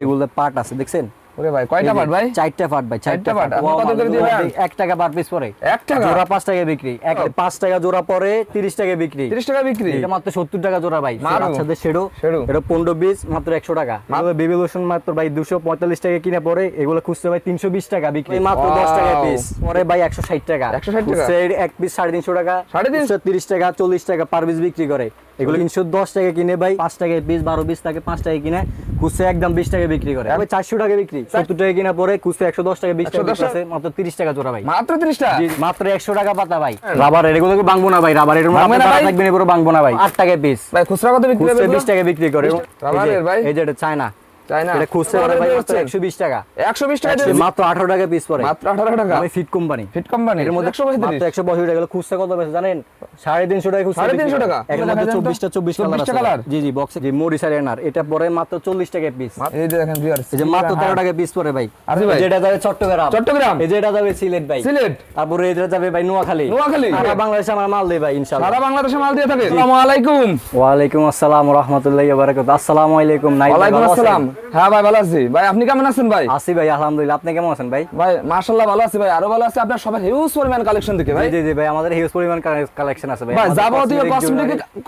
এগুলো পার্ট আছে দেখছেন? ওরে ভাই কয়টা পার্ট ভাই? চারটা পার্ট ভাই, চারটা পার্ট। আপনি কত করে দিয়ে ভাই? 1 টাকা পার পিস পড়ে। 1 টাকা জোড়া 5 টাকা বিক্রি। 5 টাকা জোড়া পড়ে 30 টাকা বিক্রি। 30 টাকা বিক্রি। এটা মাত্র 70 টাকা জোড়া ভাই। বাচ্চাদের শেডো এটা 15 20 মাত্র 100 টাকা। এগুলো বেবি লোশন মাত্র ভাই 245 টাকা কিনে পড়ে। এগুলো খুচরা ভাই 320 টাকা বিক্রি। মাত্র 10 টাকা পিস। পরে ভাই 160 টাকা। 160 টাকা। সেড এক পিস 350 টাকা। 330 টাকা 40 টাকা পার পিস বিক্রি করে। এগুলো 310 টাকা কিনে ভাই 5 টাকা পিস 12 পিস থাকে 5 টাকা কিনে খুচরা একদম 20 টাকা বিক্রি করে। ভাই 400 টাকা বিক্রি। 70 টাকা কিনা পরে খুচরা 110 টাকা 20 টাকা আছে মাত্র 30 টাকা জোড়া ভাই। মাত্র 30 টাকা। জি মাত্র 100 টাকা পাতা ভাই। রাবারের এগুলো ভাঙবো না ভাই। রাবারের মধ্যে তারা থাকবে না পুরো ভাঙবো না ভাই। 8 টাকা পিস। ভাই খুচরা কত বিক্রি হবে? 20 টাকা বিক্রি করে। রাবারের ভাই এই যে এটা চায়না। চায়না। এটা খুচরা করে ভাই মাত্র 120 টাকা। 120 টাকা মাত্র 18 টাকা পিস পড়ে। মাত্র 18 টাকা। আমি ফিট কোম্পানি। Fit company. এর মধ্যে 132 মাত্র 182 টাকা। এগুলো খুচরা কত বেশি জানেন? 350 টাকা খুচরা। 350 টাকা। এর মধ্যে 24টা কালার আছে। জি জি বক্সে জি মরিসার এনার। এটা পড়ে মাত্র 40 টাকা পিস। এই যে দেখেন ভিউয়ার্স। এই যে মাত্র 13 টাকা পিস পড়ে ভাই। আরে ভাই যেটা যাবে চট্টগ্রাম। চট্টগ্রাম। এই যেটা যাবে সিলেট ভাই। সিলেট। তারপরে এটা যাবে ভাই নোয়াখালী। নোয়াখালী। সারা বাংলাদেশে আমার মাল দেই ভাই ইনশাআল্লাহ। সারা বাংলাদেশে মাল দিয়ে থাকে। আসসালামু আলাইকুম। ওয়া আলাইকুম আসসালাম ওয়া রাহমাতুল্লাহি ওয়া বারাকাতুহু। আসসালামু আলাইকুম। ওয়া আলাইকুম আসসালাম। হ্যাঁ ভাই ভালো আছি। ভাই আপনি কেমন আছেন ভাই? আছি ভাই আলহামদুলিল্লাহ। আপনি কেমন আছেন ভাই? ভাই মাশাআল্লাহ ভালো আছি ভাই। আরো ভালো আছে আপনার সবার হিউজ পরিমাণ কালেকশন দেখে ভাই। জি জি ভাই আমাদের হিউজ পরিমাণ কালেকশন আছে ভাই। ভাই যাবতীয়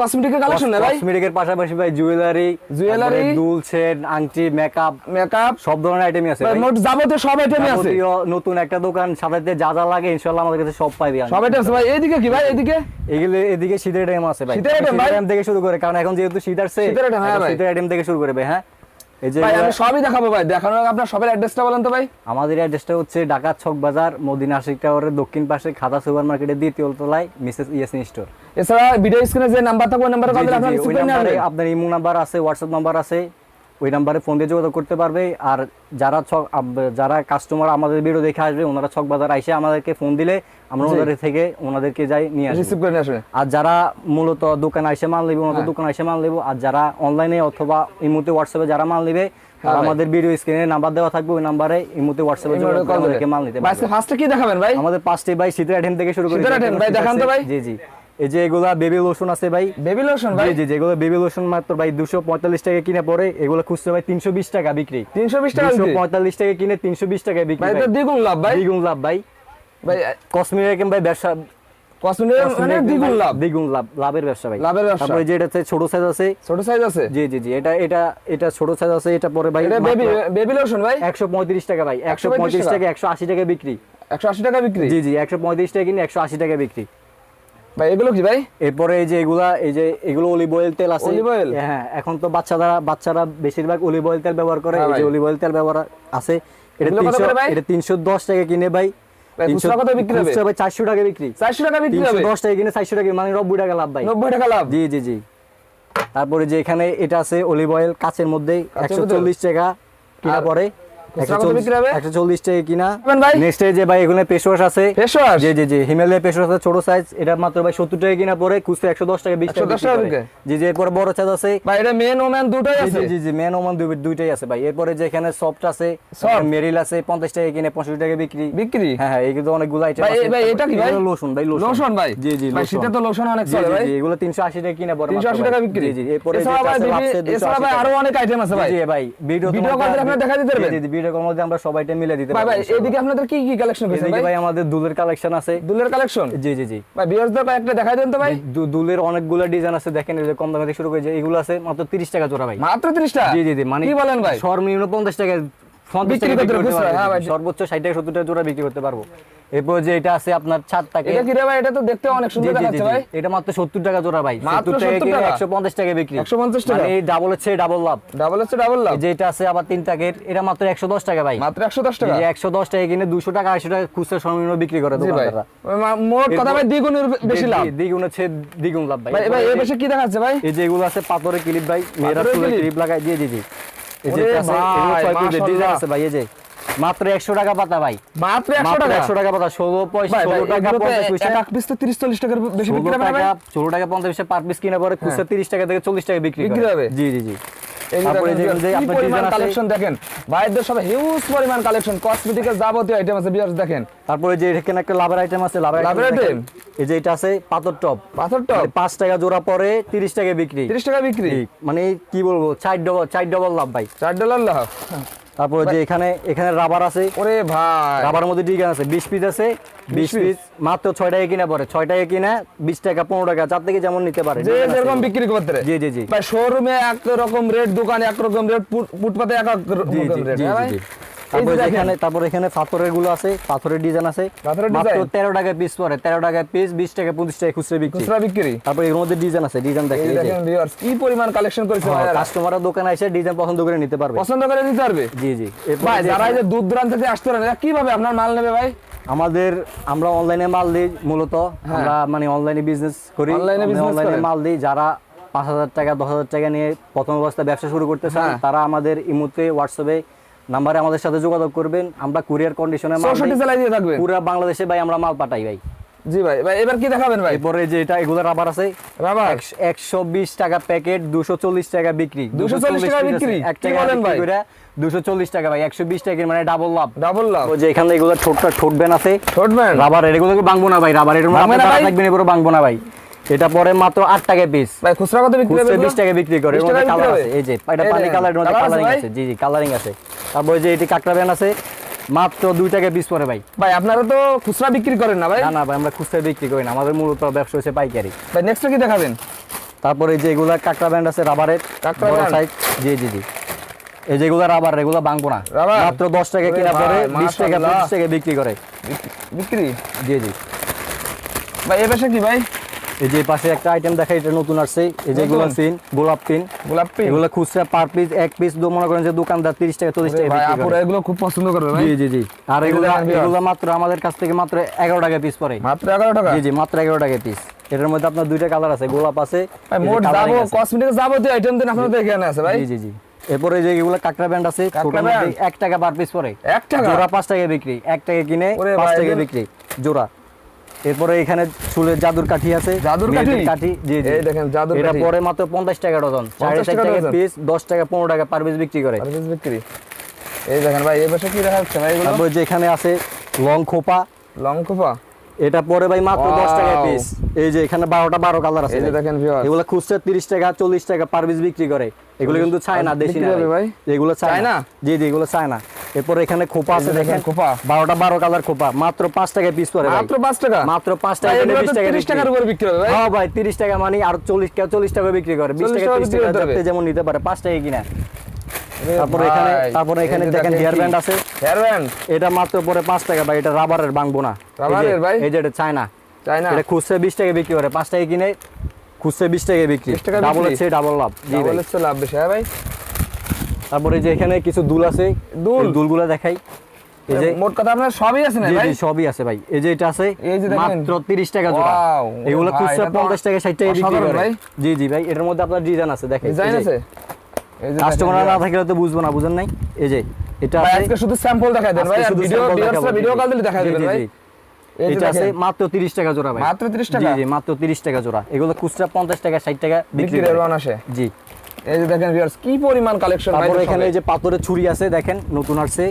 কসমেটিকের কালেকশন না ভাই? কসমেটিকের পাশাপাশি ভাই জুয়েলারি, দুল সেট, আংটি, মেকআপ সব ধরনের আইটেমই আছে ভাই। মোট যাবতীয় সব আইটেমই আছে। নতুন একটা দোকান সাজাতে যা যা লাগে ইনশাআল্লাহ আমাদের কাছে সব পাইবে। সব আইটেম আছে ভাই। এইদিকে কি ভাই? এইদিকে এদিকে শীতের আইটেম আছে ভাই। শীতের আইটেম থেকে শুরু করে কারণ এখন যেহেতু শীত আসছে শীতের আইটেম থেকে শুরু করে ভাই। হ্যাঁ এই যে ভাই আমি সবই দেখাবো ভাই। দেখানোর আগে আপনার সবার অ্যাড্রেসটা বলেন তো ভাই। আমাদের অ্যাড্রেসটা হচ্ছে ঢাকা ছক বাজার মদিনা আশিক টাওয়ারের দক্ষিণ পাশে খাতা সুপার মার্কেটের দ্বিতীয় তলায় মিসেস ইয়াসিন স্টোর। এছাড়া ভিডিও স্ক্রিনে যে নাম্বার থাকবে ওই নাম্বারে কল দিলে আপনারা রিসিভ করে নেবেন। আপনার ইমো নাম্বার আছে, হোয়াটসঅ্যাপ নাম্বার আছে, ওই নাম্বারে ফোন দিয়ে যোগাযোগ করতে পারবে। আর যারা কাস্টমার আমাদের ভিডিও দেখে আসবে ওনারা ছক বাজার আইসে আমাদেরকে ফোন দিলে আমরা ওনাদেরকে যাই নিয়ে আসি রিসিভ করে আসবে। আর যারা মূলত দোকানে আইসে মাল নেবে ওনাদের দোকানে আইসে মাল নেব। আর যারা অনলাইনে অথবা ইমোতে হোয়াটসঅ্যাপে যারা মাল নেবে আমাদের ভিডিও স্ক্রিনে নাম্বার দেওয়া থাকবে ওই নাম্বারে ইমোতে হোয়াটসঅ্যাপে যোগাযোগ করে আমাদেরকে মাল নিতে পারবে। আজকে ফার্স্টে কি দেখাবেন ভাই? আমাদের পাঁচটি ভাই শীতের আইটেম থেকে শুরু করে। শীতের আইটেম ভাই দেখান তো ভাই। জি জি এই যে এগুলা বেবি লোশন আছে ভাই। বেবি লোশন ভাই? জি জি যেগুলো বেবি লোশন মাত্র ভাই 245 টাকা কিনে পড়ে। এগুলো খুচরা ভাই 320 টাকা বিক্রি। 320 টাকা বিক্রি। 245 টাকা কিনে 320 টাকা বিক্রি ভাই। এটা দ্বিগুণ লাভ ভাই। দ্বিগুণ লাভ ভাই। ভাই কসমেটিক ভাই ব্যবসা কসমেটিক মানে দ্বিগুণ লাভ। দ্বিগুণ লাভের ব্যবসা ভাই। লাভের ব্যবসা। তারপরে যে এটা ছোট সাইজ আছে। ছোট সাইজ আছে? জি জি জি এটা ছোট সাইজ আছে। এটা পরে ভাই এটা বেবি লোশন ভাই 135 টাকা ভাই। 135 টাকা 180 টাকা বিক্রি। 180 টাকা বিক্রি। জি জি 135 টাকা কিনে 180 টাকা বিক্রি ভাই। এগুলো কি ভাই? এরপরে এই যে এগুলো অলিভ অয়েল তেল আছে। Olive oil? হ্যাঁ এখন তো বাচ্চারা বেশিরভাগ অলিভ অয়েল তেল ব্যবহার করে। এই যে অলিভ অয়েল তেল ব্যবহার আছে। এটা 310 টাকা কিনে ভাই। খুচরা কত বিক্রি হবে? ভাই 400 টাকা বিক্রি। 400 টাকা বিক্রি হবে? 310 টাকা কিনে 400 টাকা মানে 90 টাকা লাভ ভাই। 90 টাকা লাভ। জি জি জি তারপরে যে এখানে এটা আছে অলিভ অয়েল কাচের মধ্যে 140 টাকা কিনা পড়ে। 140 টাকা কিনা। নেক্সট যে ভাই এখানে ফেস ওয়াশ আছে। Face wash? জি জি জি হিমালয় ফেস ওয়াশ আছে ছোট সাইজ। এটা মাত্র ভাই 70 টাকা কিনা পড়ে খুচরা 110 টাকা 20 টাকা। জি জি এরপর বড় সাইজ আছে ভাই। এটা মেন ওম্যান দুটোই আছে? জি জি মেন ওম্যান দুইটাই আছে ভাই। এরপরে যে এখানে সফট আছে মেরিল আছে 50 টাকা কিনে 65 টাকা বিক্রি। হ্যাঁ হ্যাঁ এগুলো অনেকগুলো আইটেম আছে ভাই। এটা কি ভাই? লোশন ভাই। লোশন ভাই? জি জি ভাই শীতে তো লোশন অনেক চলে ভাই। জি এগুলো 380 টাকা কিনা পড়ে 380 টাকা বিক্রি। জি জি এরপরে এছাড়া ভাই আরো অনেক আইটেম আছে ভাই। জি ভাই ভিডিও কল করে আপনারা দেখা দিতে পারবেন। জি জি ভিডিও কল মধ্যে আমরা সবাইটা মিলে দিতে ভাই। পারবো। ভাই এদিকে আপনাদের কি কি কালেকশন আছে এদিকে ভাই আমাদের দুলের কালেকশন আছে। দুলের কালেকশন? জি জি জি ভাই ভিউয়ারদের কয়েকটা দেখাই দেন তো ভাই। দুলের অনেকগুলো ডিজাইন আছে দেখেন। এই যে কম দামে থেকে শুরু করে যে এগুলো আছে মাত্র 30 টাকা জোড়া ভাই। মাত্র 30 টাকা? জি জি জি মানে কি বলেন ভাই? সর্বনিম্ন 50 টাকা বিক্রি করতে পারবো। সর্বোচ্চ 60 টাকা 70 টাকা জোড়া বিক্রি করতে পারবো। এরপর যে এটা আছে আপনার 7 টাকা। এটা কি রে ভাই? এটা তো দেখতে অনেক সুন্দর দেখাচ্ছে ভাই। এটা মাত্র 70 টাকা জোড়া ভাই। মাত্র 70 টাকা 70 কিনে টাকা? 150 টাকা বিক্রি। 150 টাকা? মানে এই ডাবল হচ্ছে ডাবল লাভ। ডাবল হচ্ছে ডাবল লাভ। যে এটা আছে আবার 3 টাকার। এটা মাত্র 110 টাকা ভাই। মাত্র 110 টাকা? জি 110 টাকা কিনে 200 টাকা 80 টাকা খুচরা সর্বনিম্ন বিক্রি করে দোকানদাররা। মোট কথা ভাই দ্বিগুণের বেশি লাভ। দ্বিগুণ হচ্ছে দ্বিগুণ লাভ ভাই। ভাই এই পাশে কি দেখাচ্ছে ভাই? এই যে এগুলো আছে পাথরের ক্লিপ ভাই। মেয়েরা চুলে ক্লিপ লাগায়। জি জি জি এই যে আছে এগুলো 6 পিস ডিজাইন আছে ভাই। এই যে মাত্র 100 টাকা পাতা ভাই। মাত্র 100 টাকা পাতা 16 পয়সা 16 টাকা 50 পয়সা। এক পিস তো 30-40 টাকার বেশি বিক্রি হবে ভাই। 16 টাকা 50 পয়সা পার পিস কিনা পরে খুচরা 30 টাকা থেকে 40 টাকা বিক্রি হবে। জি জি জি এই যে তারপরে দেখেন যে কি আপনার পরিমাণ ডিজাইন আছে, কালেকশন দেখেন ভাইদের সব হিউজ পরিমাণ কালেকশন কসমেটিকের যাবতীয় আইটেম আছে ভিউয়ার্স দেখেন তারপরে যে এখানে একটা লাভার আইটেম আছে, লাভার লাভের আইটেম item? এই যে এটা আছে পাথর টপ, পাথর টপ 5 টাকা জোড়া পরে 30 টাকা বিক্রি। 30 টাকা বিক্রি, ঠিক, মানে কি বলবো 4 ডবল লাভ ভাই। $4 লাভ। তারপরে যে এখানে রাবার আছে, ওরে ভাই রাবারের মধ্যে ডিজাইন আছে 20 পিস আছে, 20 পিস মাত্র 6 টাকা কিনা পড়ে, 6 টাকা কিনা 20 টাকা 15 টাকা যার থেকে যেমন নিতে পারে। যে design আছে। যেরকম বিক্রি করতে রে জি জি জি ভাই, শোরুমে এক রকম রেট, দোকানে এক রকম রেট, ফুটপাতে এক জি রকম জি রেট। জি হ্যাঁ ভাই, জি। এই যে তারপরে এখানে পাথরের গুলো আছে, পাথরের ডিজাইন আছে, পাথরের মাত্র ডিজাইন 13 টাকা পিস পড়ে, 13 টাকা পিস, 20 টাকা 25 টাকা খুচরা বিক্রি। খুচরা বিক্রি। তারপরে এর মধ্যে ডিজাইন আছে, ডিজাইন দেখেন এই এই যে দেখেন ভিউয়ার্স কি পরিমাণ কালেকশন করেছে ভাই, কাস্টমাররা দোকানে এসে ডিজাইন পছন্দ করে নিতে পারবে। পছন্দ করে নিতে পারবে। জি জি। এরপরে ভাই যে যারা এই যে দূর দূরান্ত থেকে আসতে পারেন, এরা কিভাবে আপনার মাল নেবে ভাই? আমরা অনলাইনে মাল দিই, মূলত আমরা মানে অনলাইনে বিজনেস করি, Online এ business অনলাইনে করেন? মাল দিই। যারা 5,000 টাকা 10,000 টাকা নিয়ে প্রথম অবস্থায় ব্যবসা শুরু করতে চান, হ্যাঁ। তারা আমাদের ইমোতে হোয়াটসঅ্যাপে নাম্বারে আমাদের সাথে যোগাযোগ করবেন। আমরা কুরিয়ার কন্ডিশনে মাল 64 দিই। জেলায় দিয়ে থাকবেন। পুরো বাংলাদেশে ভাই আমরা মাল পাঠাই ভাই। জি ভাই, ভাই এবার কি দেখাবেন ভাই? এরপরে যে এগুলো রাবার আছে, রাবার 120 টাকা প্যাকেট, 240 টাকা বিক্রি। 240 টাকা বিক্রি? এক কি টাকা বলেন বিক্রি ভাই? করে 240 টাকা ভাই, 120 টাকা মানে ডাবল লাভ। ডাবল লাভ। ও যে এখানে এগুলো ঠোঁট ব্যান আছে, শর্ট ম্যান রাবার এগুলো ভাঙবো না ভাই, রাবার এর ভাঙবে মধ্যে না ভাই? থাকবে না, পুরো ভাঙবো না ভাই। এটা পরে মাত্র 8 টাকা পিস, ভাই খুচরা কত বিক্রি হবে? 20 টাকা বিক্রি করে। এর 20 মধ্যে টাকা কালার বিক্রি আছে, হবে? এই যে এটা এই পানি দেখেন, কালারের মধ্যে colour আছে কালারিং ভাই? আছে। জি জি, কালারিং আছে। তারপরে যে এটি কাকড়া ব্যান আছে, মাত্র 2 টাকা পিস পড়ে ভাই। ভাই আপনারা তো খুচরা বিক্রি করেন না ভাই? না না ভাই, আমরা খুচরা বিক্রি করি না, আমাদের মূলত ব্যবসা হচ্ছে পাইকারি। ভাই নেক্সট কি দেখাবেন? তারপরে যে এগুলা কাকড়া ব্যান্ড আছে রাবারের, কাঁকড়া বড় brand? সাইজ। জি জি জি। এই যেগুলা রাবার, এগুলা ভাঙবো না, রাবার? মাত্র 10 টাকা ওরে কিনা পরে ভাই, 20 টাকা মাশাআল্লাহ। 25 টাকা বিক্রি করে। বিক্রি। জি জি। ভাই এ পাশে কি ভাই? এই যে পাশে একটা আইটেম দেখাই, এটা নতুন আসছে, এই যে এগুলো নতুন? পিন, গোলাপ পিন। গোলাপ পিন। এগুলো খুচরা পার পিস এক পিস মনে করেন যে দোকানদার 30 টাকা 40 টাকা ভাই বিক্রি আপুরা করে। এগুলো খুব পছন্দ করবে ভাই। জি জি জি। আর এই যে দেখেন viewers। এগুলো মাত্র আমাদের কাছ থেকে মাত্র 11 টাকা পিস পড়ে। মাত্র 11 টাকা। জি জি, মাত্র 11 টাকা পিস। এটার মধ্যে আপনার দুইটা কালার আছে, গোলাপ আছে, ভাই এই যে মোট coloring যাবো আছে। কসমেটিক্স যাবতীয় আইটেম দেন আপনাদের এখানে আছে ভাই। জি জি জি। এরপরে যে এগুলো কাকড়া ব্যান্ড আছে, কাঁকড়া ছোটর মধ্যে brand? 1 টাকা পার পিস পড়ে। 1 টাকা? জোড়া 5 টাকা বিক্রি, 1 টাকা কিনে ওরে 5 ভাই, টাকা এগুলো- বিক্রি জোড়া। এরপরে এখানে চুলের জাদুর কাঠি আছে, জাদুর মেয়েদের কাঠি? জি জি। এই দেখেন জাদুর এটা কাঠি। পরে মাত্র 50 টাকা ডজন, 50 4.5 টাকা টাকা ডজন? পিস, 10 টাকা 15 টাকা পার পিস বিক্রি করে। আর পিস বিক্রি। এই দেখেন ভাই এই পাশে কি দেখা যাচ্ছে ভাই এগুলো? তারপর যে এখানে আছে লং খোপা, লং কোপা। এটা পরে ভাই মাত্র 10 টাকা Wow! পিস। এই যে এখানে 12 কালার আছে এই যে ভাই। দেখেন ভিউয়ার। এগুলো খুচরা 30 টাকা 40 টাকা পার পিস বিক্রি করে। এগুলো কিন্তু চায়না, দেশি বিক্রি না হবে ভাই, ভাই? এগুলো চায়না। চায়না? জি জি, এগুলো চায়না। এরপর এখানে খোপা আছে, এই যে দেখেন দেখেন খোপা। 12 কালার খোপা, মাত্র 5 টাকা পিস পড়ে ভাই। মাত্র 5 টাকা। মাত্র 5 ভাই, টাকা এগুলো 20 তো টাকা 30 টাকার উপর বিক্রি হবে ভাই। হ্যাঁ ভাই, 30 টাকা মানে আর 40 টাকা বিক্রি করে, 20 40 টাকা টাকা 30 বিক্রি টাকা করতে হবে। যাতে যেমন নিতে পারে, 5 টাকা কিনা। আরে তারপরে ভাই, এখানে এই যে দেখেন হেয়ার ব্যান্ড আছে, হেয়ার ব্যান্ড এটা মাত্র পরে 5 টাকা ভাই, এটা রাবারের ভাঙবো না। রাবারের ভাই? এই যে এটা চায়না, চাই না। এটা খুচরা 20 টাকা বিক্রি করে, 5 টাকা কিনে খুচরা 20 টাকা বিক্রি। 20 টাকা ডাবল বিক্রি? হচ্ছে ডাবল লাভ। জি ভাই। বলেছে লাভ বেশি হ্যাঁ ভাই। তারপরে যে এখানে কিছু দুল আছে, দুল? এই দুলগুলো দেখাই। এই যে মোট কথা আপনার সবই আছে না জি ভাই? জি, সবই আছে ভাই। এই যে এটা আছে এই যে দেখেন। মাত্র 30 টাকা জোড়া। Wow! এগুলো ভাই, খুচরা এটা তো 50 টাকা 60 টাকা বিক্রি অসাধারণ করে। ভাই। জি জি ভাই, এটার মধ্যে আপনার ডিজাইন আছে, দেখেন ডিজাইন আছে? এই যে কাস্টমার দেখেন না viewers। থাকলে তো বুঝবো না, বুঝেন নাই। এই যে এটা ভাই আছে, আজকে শুধু স্যাম্পল দেখাই দেন ভাই, আজকে আর শুধু ভিডিও sample ভিউয়ার্সরা দেখাবো। ভিডিও জি, কল দিলে দেখা জি, যাবে জি, ভাই। জি। এই যে এটা আছে দেখেন মাত্র 30 টাকা জোড়া ভাই। মাত্র 30 টাকা? জি জি, মাত্র 30 টাকা জোড়া। এগুলো খুচরা 50 টাকা 60 টাকা বিক্রি বিক্রি করে। আসে। জি। এই যে দেখেন ভিউয়ার্স কি পরিমাণ কালেকশন ভাই। তারপর এখানে এই যে পাথরের ছুরি আছে, দেখেন নতুন আসছে।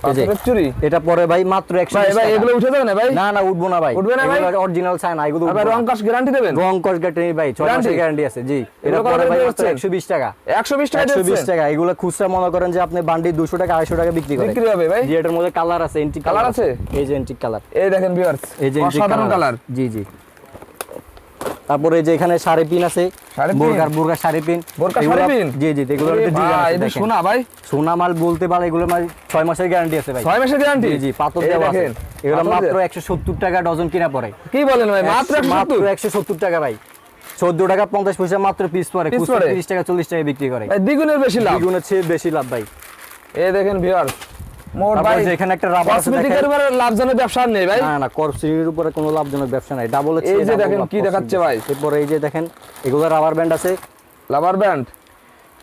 এই যে পাথরের চুরি। এটা পরে ভাই মাত্র 120 ভাই ভাই টাকা। এগুলো উঠে যাবে না ভাই? না না, উঠবো না ভাই। উঠবে না ভাই? অরিজিনাল চায় না, এগুলো আর ভাই উঠবো রং না। কাশ গ্যারান্টি দেবেন? রং কস গ্যারান্টি ভাই, 6 মাসের Guarantee? গ্যারান্টি আছে। জি। এটা এগুলো পরে কত ভাই করে মাত্র দিচ্ছেন? 120 টাকা। 120 টাকা 120 দিচ্ছেন? টাকা। এগুলো খুচরা মনে করেন যে আপনি বান্ডি 200 টাকা 250 টাকা বিক্রি করে। বিক্রি হবে ভাই? জি, এটার মধ্যে কালার আছে, এন্টিক Colour আছে? এই যে এন্টিক কালার, এই দেখেন ভিউয়ার্স এই যে এন্টিক অসাধারণ কালার। জি জি। তারপরে এই যে এখানে শাড়ি পিন আছে, শাড়ি পিন? বোরকা শাড়ি পিন। বোরকা এগুলো- শাড়ি পিন? জি জি, এগুলো এ একটা ডিজাইন ভাই, আছে, এটা দেখেন। সোনা ভাই? সোনা মাল বলতে পারে, এগুলো মানে 6 মাসের গ্যারান্টি আছে ভাই। 6 মাসের গ্যারান্টি? জি জি, পাথর এই দেওয়া আছে। দেখেন, এগুলো পাথর মাত্র দেওয়া। 170 টাকা ডজন কিনা পড়ে। কি বলেন ভাই মাত্র 170? 170 টাকা ভাই। 14 টাকা 50 পয়সা মাত্র পিস পড়ে, Piece খুচরা পড়ে? 30 টাকা 40 টাকা বিক্রি করে। ভাই দ্বিগুণের বেশি লাভ। দ্বিগুণের চেয়ে বেশি লাভ ভাই। এই দেখেন ভিউয়ার্স মোট তারপর ভাই যে এখানে একটা রাবার আছে, কসমেটিকের দেখেন। উপরে লাভজনক ব্যবসা আর নেই ভাই। না না, কর্পসির উপরে কোনো লাভজনক ব্যবসা নাই, ডাবল এই যে দেখেন কি দেখাচ্ছে ভাই। এরপরে এই যে দেখেন এগুলো রাবার ব্যান্ড আছে, লাভার ব্যান্ড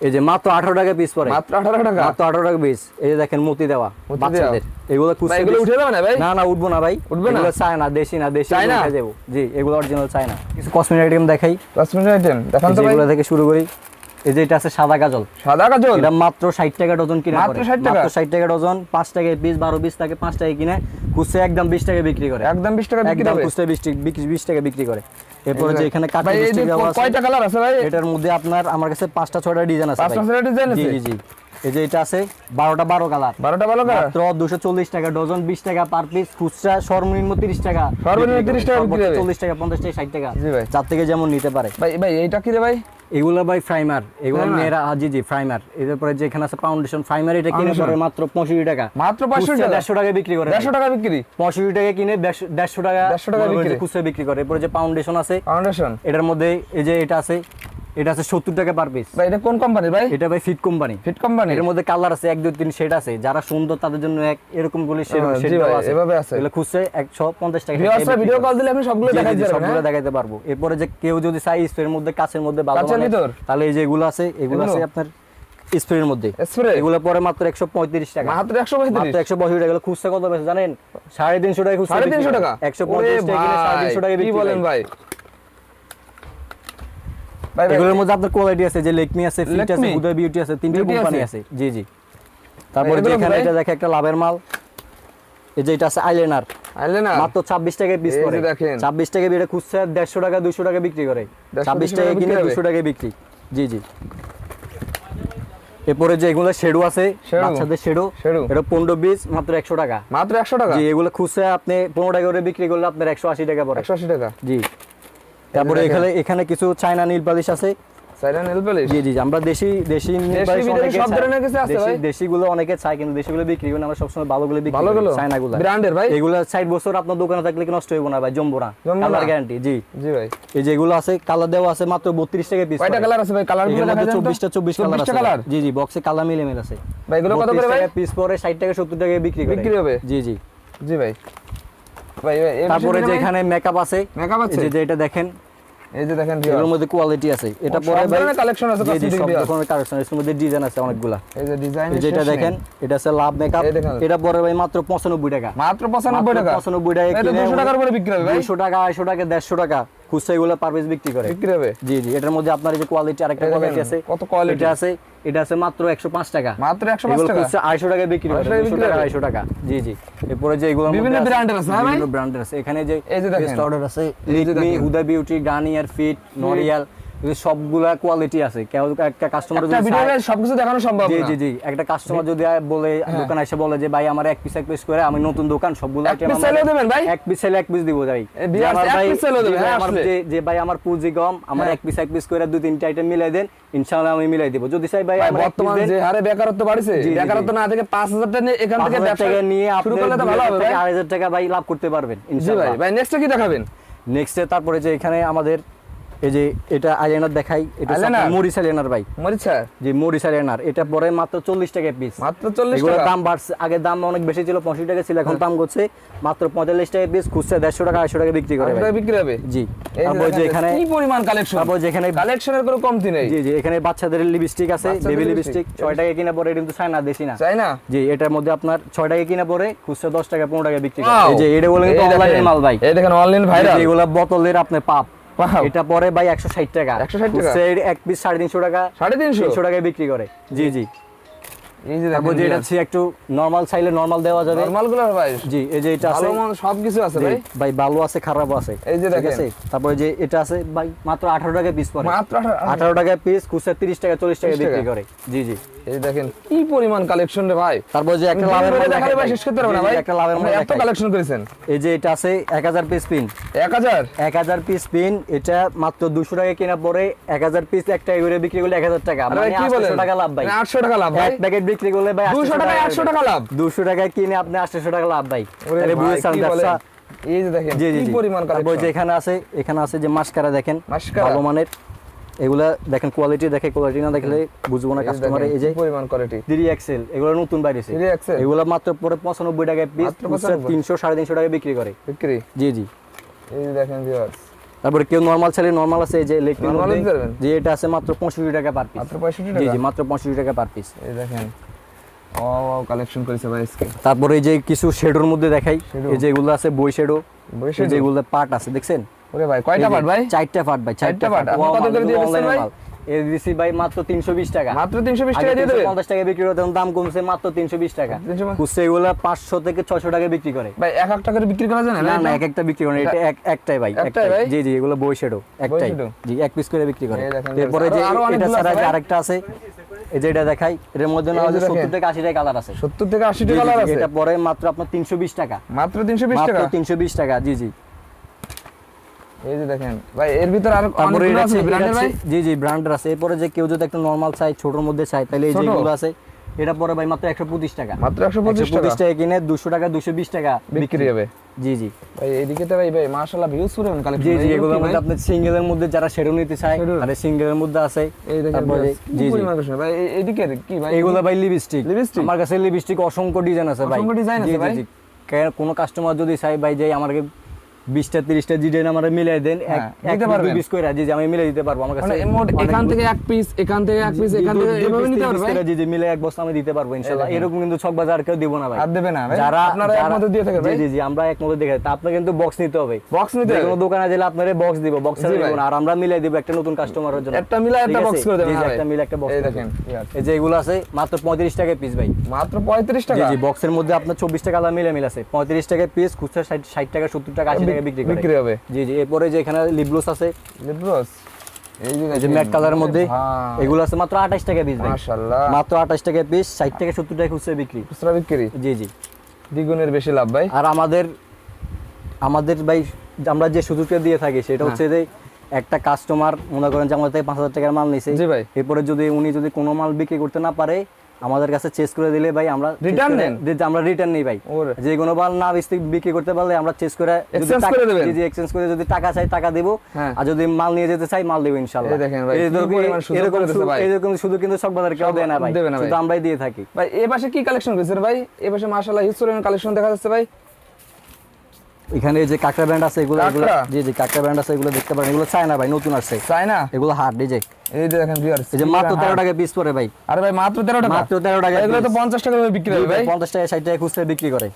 এই যে মাত্র 18 টাকা পিস পড়ে। মাত্র 18 টাকা? মাত্র 18 টাকা পিস। এই যে দেখেন মতি দেওয়া মতি বাচ্চাদের। এগুলো ভাই খুচরা এগুলো উঠে যাবে না ভাই? না না, উঠবো না ভাই। উঠবে না? এগুলো চায় না, দেশি না, দেশি চায় না? উঠে যাবো। জি, এগুলো অরিজিনাল চায় না। কিছু কসমেটিক আইটেম দেখাই, কসমেটিক আইটেম দেখান তো ভাই। যেগুলো থেকে শুরু করি। এই যে এটা আছে সাদা কাজল, সাদা কাজল এটা মাত্র 60 টাকা ডজন কিনা মাত্র 60 টাকা? মাত্র 60 টাকা ডজন, 5 টাকা পিস, 12 পিস থাকে 5 টাকা কিনে, খুচরা একদম 20 টাকা বিক্রি করে, একদম 20 টাকা বিক্রি একদম হবে। খুচরা 20 টাকা বিক্রি করে। এরপরে যে এখানে কাঠের ভাই এই যে স্টিক দেওয়া আছে, কয়টা কালার আছে ভাই? এটার মধ্যে আপনার আমার কাছে 5টা 6টা ডিজাইন আছে 5টা 6টা ডিজাইন জি আছে? জি জি। এই যে এটা আছে 12টা 12 কালার, 12টা ভালো কালার মাত্র 240 টাকা ডজন, 20 টাকা পার পিস, খুচরা সর্বনিম্ন 30 টাকা, সর্বনিম্ন 30 টাকা বিক্রি হবে। 40 টাকা 50 টাকা 60 টাকা, জি ভাই। যার থেকে যেমন নিতে পারে। ভাই ভাই এইটা কি রে ভাই? এগুলো ভাই প্রাইমার, এগুলো Primer? মেয়েরা জি জি প্রাইমার। এরপরে যে এখানে আছে ফাউন্ডেশন প্রাইমার, এটা কিনে Foundation? পড়ে মাত্র 65 টাকা, মাত্র 65 খুচরা টাকা? 150 টাকা বিক্রি করে, 150 টাকা বিক্রি? 65 টাকা কিনে 150 টাকা 150 টাকা বিক্রি। খুচরা বিক্রি করে। এরপরে যে ফাউন্ডেশন আছে, ফাউন্ডেশন এটার মধ্যে এই যে এটা আছে 70 টাকা পার পিস। ভাই এটা কোন কোম্পানির ভাই? এটা ভাই ফিট কোম্পানি, ফিট কোম্পানি। এর মধ্যে কালার আছে 1 2 3 শেড আছে, যারা সুন্দর তাদের জন্য এক এরকম গুলি শেড জি ভাই, আছে, এভাবে আছে। এগুলো খুচরা 150 টাকা। ভিউয়ার্সরা ভিডিও কল দিলে আপনি সবগুলো জি, জি, দেখাতে জি, পারবেন। সবগুলো দেখাইতে পারবো। এরপরে যে কেউ যদি চাই স্প্রের মধ্যে কাচের মধ্যে ভালো কাচের মানে, ভিতর? তাহলে এই যে এগুলো আছে, এগুলো আছে আপনার স্প্রের মধ্যে, স্প্রে এগুলো পরে মাত্র 135 টাকা, মাত্র 135 মাত্র 182 টাকা। এগুলো খুচরা কত বেশি জানেন? 350 টাকা খুচরা, 350 টাকা? 150 টাকা কিনে 350 টাকা কি বিক্রি বলেন করে। ভাই? ভাই ভাই এগুলোর মধ্যে আপনার কোয়ালিটি আছে, যে লেকমি আছে, ফিট আছে, Lakme? হুদা বিউটি আছে, তিনটা Beauty কোম্পানি আছে? আছে জি জি। তারপরে এগুলো যে এখানে ভাই? এটা দেখে একটা লাভের মাল, এই যে এটা আছে আইলাইনার, আইলে না মাত্র 26 টাকায় পিস এই যে করে, দেখেন। 26 টাকা এটা খুচরা 150 টাকা 200 টাকা বিক্রি করে, 26 টাকা কিনে 200 টাকা বিক্রি জি জি। এরপরে যে এগুলো শেডো আছে, Shadow? বাচ্চাদের শেডো, Shadow? এটা 15 20 মাত্র 100 টাকা মাত্র 100 টাকা? জি। এগুলো খুচরা আপনি 15 টাকা করে বিক্রি করলে আপনার 180 টাকা পড়ে 180 টাকা। জি। তারপরে দেখেন। এখানে কিছু চায়না নীল পালিশ আছে সাইডে নেল পলিশ? জি জি। আমরা দেশি নীল পালিশ বিদেশি অনেকে সব চায়। ধরনের কিছু আছে ভাই? দেশিগুলো অনেকে চায়, কিন্তু দেশিগুলো বিক্রি করি না, আমরা সবসময় ভালোগুলো বিক্রি ভালোগুলো? করি, চায়নাগুলো ব্র্যান্ডের ভাই? এগুলো 60 বছর আপনার দোকানে থাকলে কি নষ্ট হইব না ভাই, জমবো না, জমবো না? কালার গ্যারান্টি জি। জি ভাই। এই যে এগুলো আছে, কালার দেওয়া আছে মাত্র 32 টাকা পিস। কয়টা কালার আছে ভাই? কালারগুলো দেখা যায় তো? 24 কালার 24টা আছে কালার? জি জি। বক্সে কালার মিলে আছে ভাই এগুলো কত করে 32 ভাই? টাকা পিস পরে 60 টাকা 70 টাকা বিক্রি করে বিক্রি হবে? জি জি। জি ভাই। ভাই ভাই এই তারপরে যে ভাই? এখানে মেকআপ আছে, মেকআপ আছে? এই যে এটা দেখেন, এই যে দেখেন এগুলোর ভিউয়ার। মধ্যে কোয়ালিটি আছে, এটা সব পরে ভাই ধরনের কালেকশন আছে জি জি, cosmetic সব ভিউয়ার। ধরনের কালেকশন, এর মধ্যে ডিজাইন আছে অনেকগুলা। এই যে ডিজাইন এই যে এটা দেখেন, এটা আছে লাভ মেকআপ, এই দেখেন। এটা পরে ভাই মাত্র 95 টাকা, মাত্র 95 টাকা? 95 টাকা এটা কিনে 200 টাকার উপরে বিক্রি হবে ভাই? 200 টাকা 250 টাকা 150 টাকা খুচরা এগুলো পার পিস বিক্রি করে বিক্রি হবে? জি জি। এটার মধ্যে আপনার এই যে কোয়ালিটি, আরেকটা এই দেখেন, কোয়ালিটি আছে, কত quality? এটা আছে মাত্র 105 টাকা, মাত্র 105 এগুলো টাকা? খুচরা 250 টাকা বিক্রি করে, 250 টাকা 200 বিক্রি টাকা হবে? 250 টাকা জি জি। এরপরে যে এগুলো বিভিন্ন ব্র্যান্ডের আছে, হ্যাঁ ভাই? বিভিন্ন ব্র্যান্ডের আছে। এখানে যে এই যে দেখেন। বেস্ট অর্ডার আছে, এই যে লিকমি, দেখেন। হুদা বিউটি, গার্নিয়ার, ফিট, নরিয়াল, এই সবগুলা কোয়ালিটি আছে। কেউ একটা কাস্টমার একটা যদি ভিডিওতে চায়- সবকিছু দেখানো সম্ভব জি না। জি জি। একটা কাস্টমার যদি বলে, দোকানে এসে বলে যে ভাই আমার এক পিস করে, আমি নতুন দোকান সবগুলো এক piece চাইলেও দেবেন ভাই? এক পিস চাইলে এক পিস দিব ভাই। এই viewers, আমার এক ভাই piece চাইলেও দেবেন, যে হ্যাঁ, আমার আসলে। যে ভাই আমার পুঁজি কম, আমার হ্যাঁ। এক পিস করে 2-3টা আইটেম মিলাই দেন, ইনশাআল্লাহ আমি মিলাই দেব। যদি চাই ভাই ভাই আমার এক piece বর্তমানে দেন, যে হারে বেকারত্ব বাড়ছে, জি, জি, বেকারত্ব না থেকে 5000 টাকা নিয়ে এখান থেকে 5,000 ব্যবসা টাকা নিয়ে শুরু আপনি করলে তো ভালো হবে ভাই। 2,000 টাকা ভাই লাভ করতে পারবেন জি ভাই। ইনশাআল্লাহ। ভাই নেক্সট কি দেখাবেন? নেক্সটে তারপরে যে এখানে আমাদের এই যে এটা আইলাইনার দেখাই, এটা Eyeliner? মরিস আইলাইনার ভাই মরিচা জি, মরিস আইলাইনার। এটা পরে মাত্র 40 টাকা পিস, মাত্র 40 এগুলোর টাকা? দাম বাড়ছে, আগে দাম অনেক বেশি ছিল, 85 টাকা ছিল, এখন দাম করছে মাত্র 45 টাকা পিস, খুচরা 150 টাকা 250 টাকা বিক্রি করে কত ভাই। টাকা বিক্রি হবে? জি। এই তারপর যে দেখেন, এখানে কি পরিমাণ কালেকশন! তারপর যেখানে কালেকশনের কোনো কমতি নেই। জি জি, এখানে বাচ্চাদের লিপস্টিক আছে, বাচ্চাদের বেবি lipstick। লিপস্টিক 6 টাকা কিনা পরে, কিন্তু চায় না, দেশি না চাই না? জি। এটার মধ্যে আপনার 6 টাকা কিনা পরে, খুচরা 10 টাকা 15 টাকা বিক্রি করে। Wow! এই যে এটা বলে কিন্তু এই দেখেন, অনলাইনের মাল ভাই, এই দেখেন অনলাইন ভাইরাল। এগুলা বোতলের আপনি পাপ, Wow! এটা পরে ভাই 160 টাকা, 160 টাকা? খুচরা এক পিস 350 টাকা 350? 300 টাকায় বিক্রি করে জি জি। এই যে তারপর দেখেন যে এটা হচ্ছে একটু নরমাল চাইলে নরমাল দেওয়া যাবে নরমাল গুলো ভাই জি। এই যে এটা আছে ভালো মন্দ সবকিছু আছে জি, ভাই। ভাই ভালো আছে খারাপও আছে, এই যে ঠিক দেখেন। আছে। তারপরে যে এটা আছে ভাই মাত্র 18 টাকা পিস পড়ে, মাত্র 18 টাকা পিস, খুচরা 30 টাকা 40 টাকা 30 বিক্রি টাকা। করে জি জি। এই দেখেন কি পরিমাণ কালেকশন রে ভাই। তারপর যে একটা আমি লাভের ভিডিও মাল দেখালে দেখাই ভাই শেষ করতে পারবো না জি, জি, ভাই। একটা লাভের মাল আপনি এত দেখাই। কালেকশন করেছেন। এই যে এটা আছে 1000 পিস পিন, 1000 1000 পিস পিন, এটা মাত্র 200 টাকা কেনা পরে 1000 পিস এক টাকা করে বিক্রি করলে 1000 টাকা, আরে ভাই মানে কি বলেন? 800 টাকা লাভ ভাই। 800 টাকা লাভ ভাই। এক প্যাকেট বিক্রি করলে ভাই 200 টাকায় 800 টাকা লাভ। 200 টাকায় কিনে আপনি 800 টাকা লাভ ভাই। ওরে তাহলে ভাই, বুঝছেন কি ব্যবসা। বলেন? এই যে দেখেন জি জি কি জি। পরিমাণ তারপর কালেকশন। যে এখানে আছে যে মাস্কারা দেখেন, মাস্কারা? ভালো মানের, এগুলা দেখেন কোয়ালিটি, দেখে কোয়ালিটি না দেখলে বুঝবো না কাস্টমার। এই যে 3XL, এগুলো নতুন বাইরেছে, 3XL? এগুলো মাত্র পরে 95 টাকায় পিস, মাত্র 95? 300 350 টাকা বিক্রি করে বিক্রি। জি জি। এই যে দেখেন ভিউয়ার্স তারপরে কেউ নরমাল চাইলে নরমাল আছে, এই যে লেকমির Normal মধ্যে দিতে পারবেন? যে এটা আছে মাত্র 65 টাকা পার পিস, মাত্র 65 জি টাকা। জি, মাত্র 65 টাকা পার পিস। এই দেখেন ও কালেকশন করেছে ভাই আজকে। তারপরে এই যে কিছু শেডোর মধ্যে দেখাই, Shadow? এই যে এগুলো আছে বই শেডো, বসে এই যে এগুলো পার্ট আছে দেখছেন, ওরে ভাই কয়টা পার্ট ভাই? 4টা পার্ট ভাই, 4টা চারটা part? আপনি কত করে দিয়ে দিচ্ছেন ভাই? এর দিছি ভাই মাত্র 320 টাকা। মাত্র 320 টাকা দিয়ে দেবে? 50 টাকা বিক্রি করতে দাম কমছে মাত্র 320 টাকা। 320 খুচরা এগুলা 500 থেকে 600 টাকা বিক্রি করে ভাই। এক এক টাকা বিক্রি করা যায় না? না না, এক একটা বিক্রি করে না, এটা একটাই ভাই, একটাই ভাই? জি জি, এগুলো বই শ্যাডো একটাই, shadow? জি এক পিস করে বিক্রি করে। এই দেখেন, এরপরে যে আরো এটা অনেকগুলো ছাড়া আছে যে ভাই? আরেকটা আছে, এই যে এটা দেখাই, এর মধ্যে না এই যে হলে দেখেন। 70 থেকে 80 টাকা কালার আছে। 70 থেকে 80 জি, টাকা জি, কালার জি, আছে? এটা পরে মাত্র আপনার 320 টাকা। মাত্র 320 মাত্র টাকা? 320 টাকা, জি জি। এই যে দেখেন ভাই, এর ভিতর আর তারপরে অনেকগুলো এটা আছে ব্র্যান্ডের ভাই? জি জি, ব্র্যান্ডের আছে। এরপরে যে কেউ যদি একটা নরমাল চাই, ছোটর মধ্যে চাই, তাহলে এই ছোট? যেগুলো আছে, এটা পরে ভাই মাত্র 125 টাকা। মাত্র 125 টাকা? 125 টাকা কিনে 200 টাকা 220 টাকা বিক্রি হবে? জি জি ভাই এদিকে তো ভাই মাশাআল্লাহ ভিউজ পুরো কালেকশন। জি জি, এগুলোর মধ্যে আপনি সিঙ্গেলের মধ্যে যারা শেডো নিতে চায়, Shadow? আর সিঙ্গেলের মধ্যে আছে। এই দেখেন তারপরে জি জি জি জি, ভাই এদিকে কি ভাই? এগুলো ভাই লিপস্টিক। Lipstick? আমার কাছে লিপস্টিক অসংখ্য ডিজাইন আছে ভাই। অসংখ্য design আছে জি, জি, ভাই? জি। কোনো কাস্টমার যদি চাই ভাই যে আমাকে 20টা 30টা ডিজাইন আমারে মিলাই দেন, হ্যাঁ, এক দিতে পারবেন? পিস কইরা, জি জি, আমি মিলাই দিতে পারবো। আমার কাছে মানে মোট এখান থেকে এক পিস, এখান থেকে এক পিস, এখান থেকে এভাবে নিতে পারবে ভাই? জি জি, মিলে এক বস্তা আমি দিতে পারবো ইনশাআল্লাহ। দেখেন। এরকম কিন্তু ছক বাজার কেউ দিব না ভাই। আর দেবে না ভাই? যারা আপনারা একমাত্র দিয়ে থাকেন ভাই? জি জি, আমরা একমাত্র দেখে, তা আপনার কিন্তু বক্স নিতে হবে। বক্স নিতে হবে? কোনো দোকানে গেলে আপনারে বক্স দিব, বক্স জি দিব ভাই। না, আর আমরা মিলাই দিব একটা নতুন কাস্টমারের জন্য। একটা মিলাই একটা ঠিক বক্স আছে? করে দেবেন জি জি, ভাই? একটা মিলে একটা বক্স। এই দেখেন এই যে এগুলো আছে মাত্র 35 টাকা পিস ভাই। মাত্র 35 জি টাকা? জি, বক্সের মধ্যে আপনার 24 টাকা কালার মিলে আছে। 35 টাকা পিস, খুচরা 60 টাকা 70 টাকা 80 টাকা বিক্রি বিক্রি হবে? জি জি। এরপরে যে এখানে লিপগ্লোস আছে, লিপগ্লস? এই এই যে ম্যাট কালারের মধ্যে, ভাই এগুলো আছে মাত্র 28 টাকা পিস ভাই। মাশাআল্লাহ, মাত্র 28 টাকা পিস, 60 টাকা 70 টাকা খুচরা বিক্রি। খুচরা বিক্রি? জি জি। দ্বিগুণের বেশি লাভ ভাই। আর আমাদের ভাই আমরা যে সুযোগটা দিয়ে থাকি সেটা হচ্ছে যে একটা কাস্টমার মনে করেন যে আমাদের থেকে 5000 টাকার মাল নিছে, জি ভাই। এরপরে যদি উনি কোনো মাল বিক্রি করতে না পারে, আমাদের কাছে চেস করে দিলে ভাই আমরা Return দেন? আমরা রিটার্ন নেই ভাই। ওরে। যে কোনো মাল না বিক্রি করতে পারলে আমরা চেস করে Exchange করে দেবেন? জি জি, এক্সচেঞ্জ করে যদি টাকা চাই টাকা দেব, হ্যাঁ। আর যদি মাল নিয়ে যেতে চাই মাল দেব ইনশাআল্লাহ। এই দেখেন ভাই, কি পরিমাণ সুযোগ করে দিছে ভাই। এরকম শুধু কিন্তু সব বাজার কেউ দেয় না ভাই, দেবে না ভাই। শুধু আমরাই দিয়ে থাকি। ভাই এই পাশে কি কালেকশন করেছেন ভাই? এই পাশে মাশাআল্লাহ হিউজ পরিমাণ কালেকশন দেখা যাচ্ছে ভাই। এখানে এই যে কাকড়া ব্র্যান্ড আছে, এগুলো কাকড়া? জি জি, কাকড়া ব্র্যান্ড আছে, এগুলো দেখতে পারেন। এগুলো চায়না ভাই, নতুন আসছে চাই না? এগুলো হার্ড। এই যে এই যে দেখেন ভিউয়ার্স, এই যে মাত্র 13 টাকা পিস পড়ে ভাই। আরে ভাই মাত্র 13 টাকা? মাত্র 13 টাকা এগুলো তো piece। 50 টাকা করে বিক্রি হবে ভাই। 50 টাকা 60 টাকা খুচরা বিক্রি করে।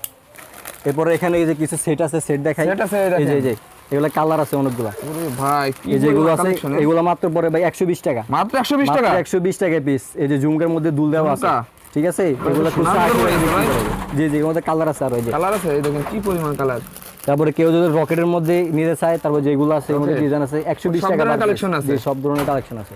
এরপরে এখানে এই যে কিছু সেট আছে, সেট দেখাই। Set আছে, এই এই যে দেখেন। এই যে এগুলো কালার আছে অনেকগুলো। ওরে ভাই কি এই যেগুলো পরিমাণ আছে collection, এগুলো মাত্র পড়ে ভাই 120 টাকা। মাত্র 120 টাকা? মাত্র 120 টাকা পিস। এই যে ঝুমকার মধ্যে দুল দেওয়া আছে, ঝুমকা? ঠিক আছে? এগুলো খুচরা সোনার 80 টাকা মধ্যে বিক্রি ভাই? করে। জি জি, এর মধ্যে কালার আছে আর এই যে। কালার আছে, এই দেখেন কি পরিমাণ কালার। তারপরে কেউ যদি রকেটের মধ্যে নিতে চায়, তারপর যেগুলো আছে এর মধ্যে Rocket? ডিজাইন আছে 120 সব টাকা ধরনের per piece। collection আছে? জি, সব ধরনের কালেকশন আছে।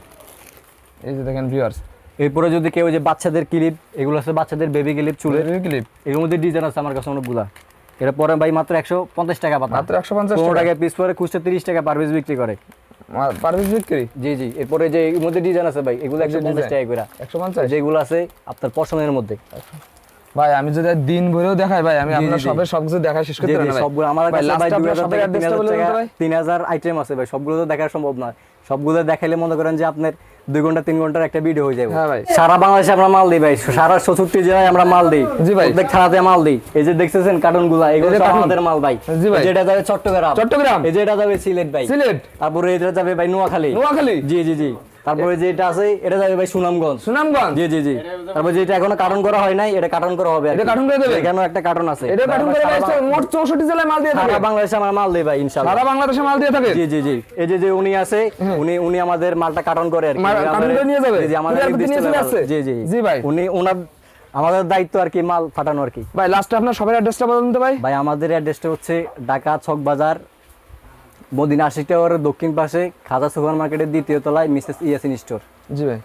এই যে দেখেন ভিউয়ার্স, এরপরে যদি কেউ যে বাচ্চাদের ক্লিপ, এগুলো আছে বাচ্চাদের বেবি ক্লিপ চুলের, ক্লিপ এর মধ্যে ডিজাইন আছে আমার কাছে অনেকগুলা। এটা পরে ভাই মাত্র 150 টাকা পাতা। মাত্র 150 15 টাকা টাকা পিস পরে খুচরা 30 টাকা পার পিস বিক্রি করে। পারভেজ বিক্রি? জি জি। এরপরে যে এর মধ্যে ডিজাইন আছে ভাই, এগুলো 150 টাকা করে। 150? যেগুলো আছে আপনার পছন্দের মধ্যে। ভাই আমি যদি দিন ভরেও দেখাই ভাই, আমি জি, আপনার জি, সবের সবকিছু দেখাই শেষ করতে জি পারি জি, না ভাই। সবগুলো আমার ভাই কাছে লাস্ট ভাই আপনার 2000 সবের থেকে অ্যাড্রেসটা বলে দিন তো ভাই। 3000 আইটেম আছে ভাই, সবগুলো তো দেখা সম্ভব নয়। সবগুলো দেখাইলে মনে করেন যে আপনার 2 ঘন্টা 3 ঘন্টার একটা ভিডিও হয়ে যাবে। হ্যাঁ ভাই। সারা বাংলাদেশে আমরা মাল দিই ভাই, সারা 64 জেলায় আমরা মাল দিই। জি ভাই। প্রত্যেক থানাতে মাল দিই। এই যে দেখতেছেন কার্টুনগুলা, এগুলো এই যে সব cartoon? আমাদের মাল ভাই। জি ভাই। যেটা যাবে চট্টগ্রাম, চট্টগ্রাম? এই যেটা যাবে সিলেট ভাই, সিলেট? তারপরে এটা যাবে ভাই নোয়াখালী। নোয়াখালী? জি জি জি। তারপরে যেটা আছে এটা যাবে ভাই সুনামগঞ্জ। সুনামগঞ্জ? জি জি জি। তারপর যেটা এখনো কার্টন করা হয় নাই, এটা কার্টন করা হবে। এটা কার্টন করে দেবে? এখানেও একটা কার্টন আছে। এটা কার্টুন করে সারা ভাই মোট 64 জেলায় মাল দিয়ে থাকে? সারা বাংলাদেশে আমার মাল দেই ভাই ইনশাআল্লাহ। সারা বাংলাদেশে মাল দিয়ে থাকে? জি জি জি। এই যে যে উনি আছে, উনি আমাদের মালটা কার্টন করে আর কি। কার্টন করে নিয়ে যাবে? জি জি, আমাদের কুরিয়ার নির্দিষ্ট নিয়ে চলে level। আসছে? জি জি জি ভাই। উনি ওনার আমাদের দায়িত্ব আর কি মাল পাঠানো আর কি। ভাই লাস্টে আপনার সবের অ্যাড্রেসটা বলুন তো ভাই। ভাই আমাদের অ্যাড্রেসটা হচ্ছে ঢাকা ছক বাজার, মদিনা আশিক টাওয়ারের দক্ষিণ পাশে, খাজা সুপার মার্কেটের দ্বিতীয় তলায় মিসেস ইয়াসিন স্টোর। জি ভাই।